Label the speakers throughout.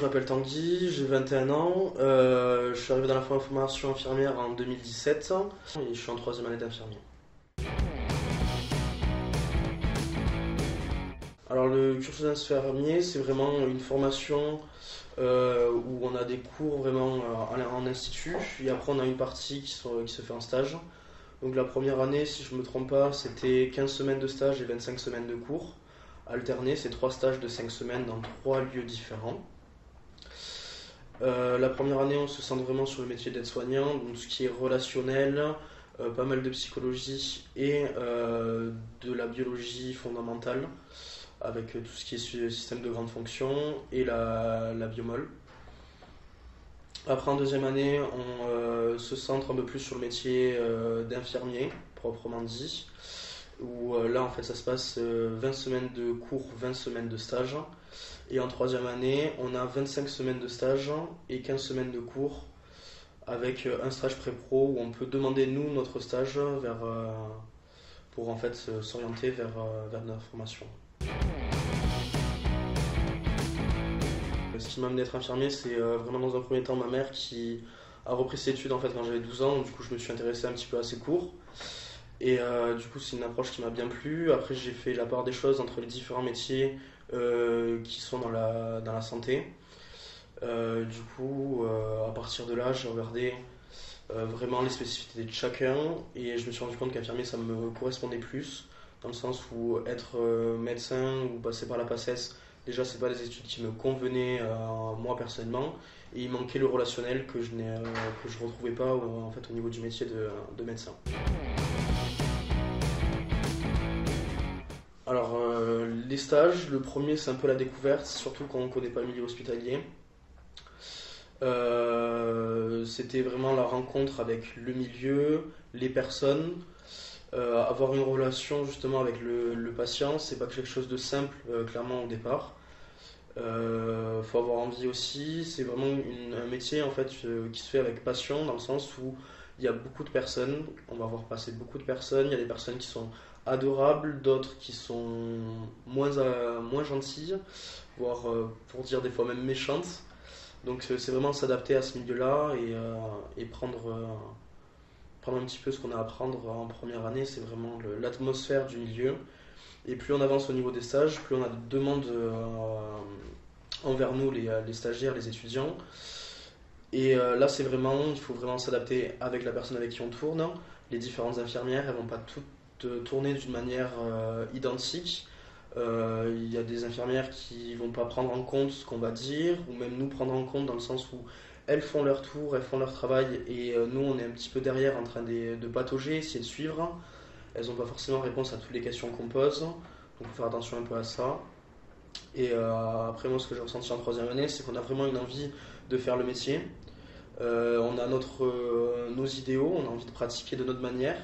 Speaker 1: Je m'appelle Tanguy, j'ai 21 ans, je suis arrivé dans la formation infirmière en 2017 et je suis en troisième année d'infirmier. Alors le cursus d'infirmier, c'est vraiment une formation où on a des cours vraiment en institut et après on a une partie qui se fait en stage. Donc la première année, si je ne me trompe pas, c'était 15 semaines de stage et 25 semaines de cours. Alterné, c'est 3 stages de 5 semaines dans 3 lieux différents. La première année, on se centre vraiment sur le métier d'aide-soignant, donc tout ce qui est relationnel, pas mal de psychologie et de la biologie fondamentale, avec tout ce qui est système de grande fonction et la biomol. Après, en deuxième année, on se centre un peu plus sur le métier d'infirmier, proprement dit, où là, en fait, ça se passe 20 semaines de cours, 20 semaines de stage. Et en troisième année, on a 25 semaines de stage et 15 semaines de cours avec un stage pré-pro où on peut demander, nous, notre stage pour en fait s'orienter vers notre formation. Ce qui m'a amené à être infirmier, c'est vraiment dans un premier temps ma mère qui a repris ses études en fait quand j'avais 12 ans, donc du coup je me suis intéressé un petit peu à ses cours. Et du coup c'est une approche qui m'a bien plu. Après j'ai fait la part des choses entre les différents métiers qui sont dans la santé. À partir de là, j'ai regardé vraiment les spécificités de chacun et je me suis rendu compte qu'infirmier ça me correspondait plus dans le sens où être médecin ou passer par la PACES, déjà c'est pas des études qui me convenaient moi personnellement et il manquait le relationnel que je retrouvais pas en fait au niveau du métier de médecin. Alors les stages, le premier c'est un peu la découverte, surtout quand on connaît pas le milieu hospitalier. C'était vraiment la rencontre avec le milieu, les personnes, avoir une relation justement avec le patient, c'est pas quelque chose de simple clairement au départ. Faut avoir envie aussi, c'est vraiment un métier en fait qui se fait avec passion dans le sens où il y a beaucoup de personnes, on va voir passer beaucoup de personnes, il y a des personnes qui sont adorables, d'autres qui sont moins gentilles, voire pour dire des fois même méchantes. Donc c'est vraiment s'adapter à ce milieu-là et prendre un petit peu ce qu'on a à apprendre en première année, c'est vraiment l'atmosphère du milieu. Et plus on avance au niveau des stages, plus on a de demandes envers nous, les stagiaires, les étudiants. Et là, il faut vraiment s'adapter avec la personne avec qui on tourne. Les différentes infirmières, elles vont pas toutes tourner d'une manière identique. Il y a des infirmières qui vont pas prendre en compte ce qu'on va dire, ou même nous prendre en compte dans le sens où elles font leur tour, elles font leur travail, et nous on est un petit peu derrière en train de patauger, essayer de suivre. Elles n'ont pas forcément réponse à toutes les questions qu'on pose, donc il faut faire attention un peu à ça. Et après moi ce que j'ai ressenti en troisième année, c'est qu'on a vraiment une envie de faire le métier. On a nos idéaux, on a envie de pratiquer de notre manière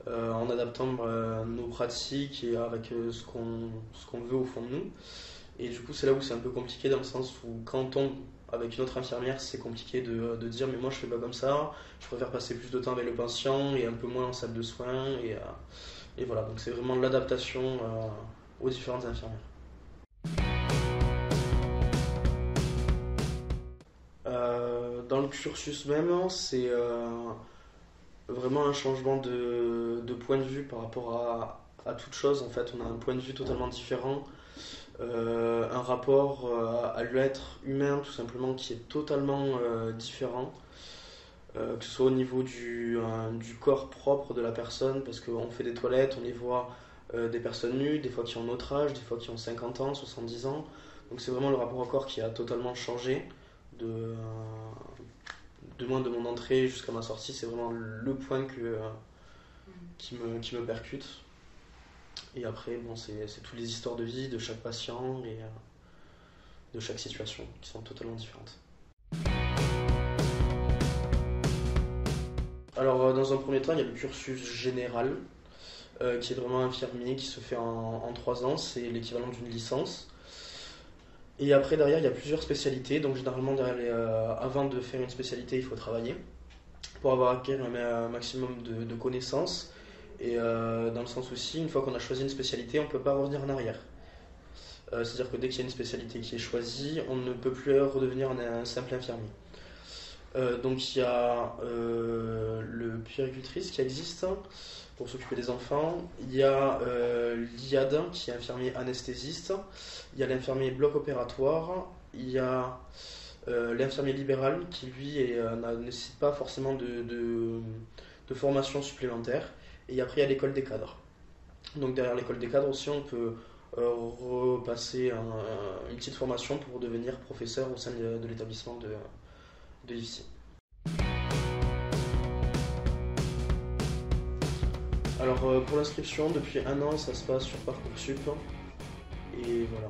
Speaker 1: en adaptant nos pratiques et avec ce qu'on veut au fond de nous. Et du coup, c'est là où c'est un peu compliqué dans le sens où quand on tombe avec une autre infirmière, c'est compliqué de dire mais moi je fais pas comme ça, je préfère passer plus de temps avec le patient et un peu moins en salle de soins. Et voilà, donc c'est vraiment l'adaptation aux différentes infirmières. Dans le cursus même, c'est vraiment un changement de point de vue par rapport à toute chose. En fait, on a un point de vue totalement différent, un rapport à l'être humain tout simplement qui est totalement différent, que ce soit au niveau du corps propre de la personne, parce qu'on fait des toilettes, on les voit des personnes nues, des fois qui ont notre âge, des fois qui ont 50 ans, 70 ans. Donc c'est vraiment le rapport au corps qui a totalement changé de moins de mon entrée jusqu'à ma sortie, c'est vraiment le point qui me percute. Et après, bon, c'est toutes les histoires de vie de chaque patient et de chaque situation qui sont totalement différentes. Alors, dans un premier temps, il y a le cursus général, qui est vraiment infirmier, qui se fait en 3 ans, c'est l'équivalent d'une licence. Et après, derrière, il y a plusieurs spécialités. Donc, généralement, avant de faire une spécialité, il faut travailler pour avoir acquis un maximum de connaissances. Et dans le sens aussi, une fois qu'on a choisi une spécialité, on ne peut pas revenir en arrière. C'est-à-dire que dès qu'il y a une spécialité qui est choisie, on ne peut plus redevenir un simple infirmier. Donc il y a le puéricultrice qui existe pour s'occuper des enfants. Il y a l'IAD qui est infirmier anesthésiste. Il y a l'infirmier bloc opératoire. Il y a l'infirmier libéral qui lui ne nécessite pas forcément de formation supplémentaire. Et après il y a l'école des cadres. Donc derrière l'école des cadres aussi on peut repasser une petite formation pour devenir professeur au sein de l'établissement de l'IFSI. Alors pour l'inscription, depuis un an, ça se passe sur Parcoursup. Et voilà.